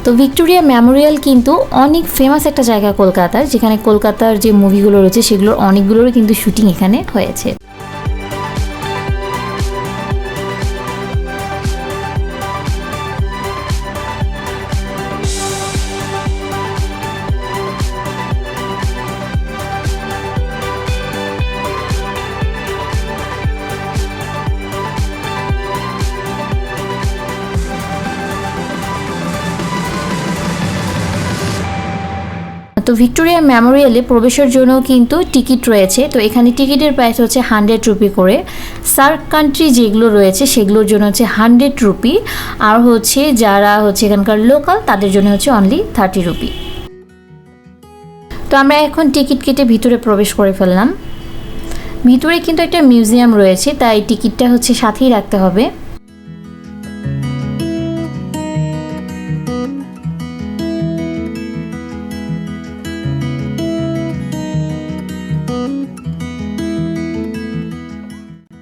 তো Victoria Memorial কিন্তু অনেক ফেমাস একটা জায়গা কলকাতার, যেখানে কলকাতার যে মুভিগুলো রয়েছে সেগুলোর অনেকগুলোরও কিন্তু শুটিং এখানে হয়েছে। তো ভিক্টোরিয়া মেমোরিয়ালে প্রবেশের জন্য কিন্তু টিকিট রয়েছে। তো এখানে টিকিটের প্রাইস হচ্ছে 100 রুপি করে। সার্ক কান্ট্রি যেগুলো রয়েছে সেগুলোর জন্য হচ্ছে 100 রুপি, আর হচ্ছে যারা হচ্ছে এখানকার লোকাল তাদের জন্য হচ্ছে অনলি 30 রুপি। তো আমরা এখন টিকিট কেটে ভিতরে প্রবেশ করে ফেললাম। ভিতরে কিন্তু একটা মিউজিয়াম রয়েছে, তাই টিকিটটা হচ্ছে সাথেই রাখতে হবে।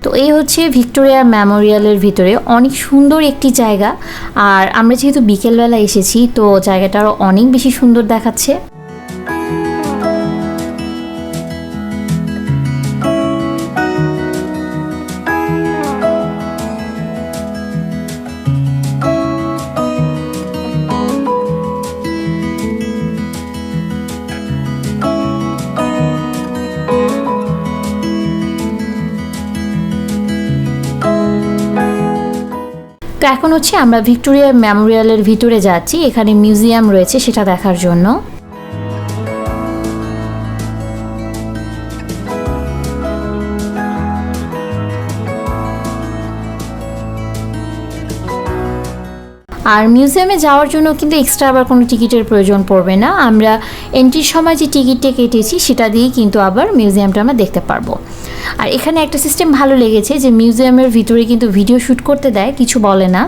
তো এই হচ্ছে ভিক্টোরিয়া মেমোরিয়ালের ভিতরে অনেক সুন্দর একটি জায়গা, আর আমরা যেহেতু বিকেলবেলা এসেছি তো জায়গাটা আরও অনেক বেশি সুন্দর দেখাচ্ছে। তো এখন হচ্ছে আমরা ভিক্টোরিয়া মেমোরিয়ালের ভিতরে যাচ্ছি, এখানে মিউজিয়াম রয়েছে সেটা দেখার জন্য। আর মিউজিয়ামে যাওয়ার জন্য কিন্তু এক্সট্রা আবার কোনো টিকিটের প্রয়োজন পড়বে না। আমরা এন্ট্রির সময় যে টিকিটটা কেটেছি সেটা দিয়েই কিন্তু আবার মিউজিয়ামটা আমরা দেখতে পারবো। আর এখানে একটা সিস্টেম ভালো লেগেছে যে মিউজিয়ামের ভিতরে কিন্তু ভিডিও শ্যুট করতে দেয়, কিছু বলে না।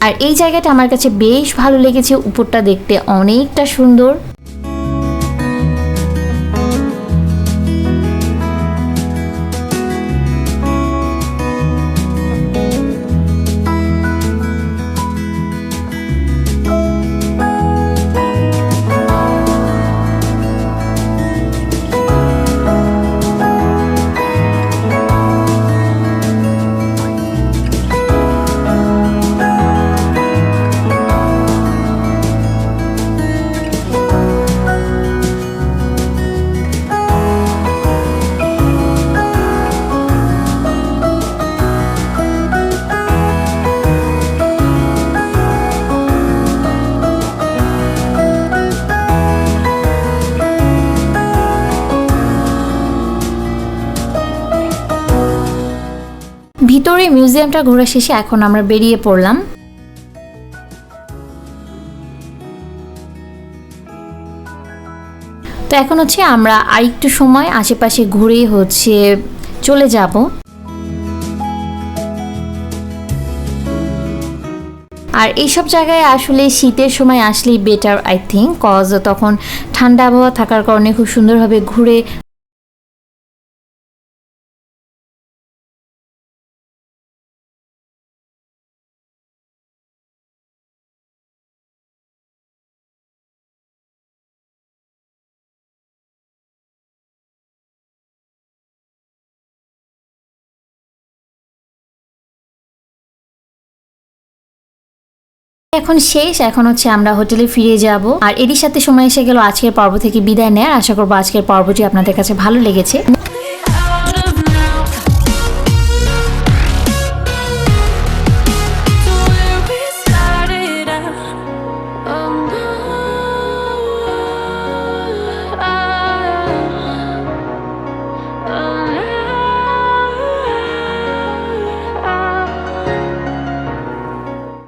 আর এই জায়গাটা আমার কাছে বেশ ভালো লেগেছে, উপরটা দেখতে অনেকটা সুন্দর। ভিতরে মিউজিয়ামটা ঘোরা শেষে এখন আমরা বেরিয়ে পড়লাম। তো এখন হচ্ছে আমরা আরেকটু সময় আশেপাশে ঘুরে হচ্ছে চলে যাব। আর এইসব জায়গায় আসলে শীতের সময় আসলেই বেটার আই থিঙ্ক, কজ তখন ঠান্ডা আবহাওয়া থাকার কারণে খুব সুন্দরভাবে ঘুরে এখন শেষ। এখন হচ্ছে আমরা হোটেলে ফিরে যাব। আর এরই সাথে সময় এসে গেল আজকের পর্ব থেকে বিদায় নেয়ার। আশা করবো আজকের পর্বটি আপনাদের কাছে ভালো লেগেছে।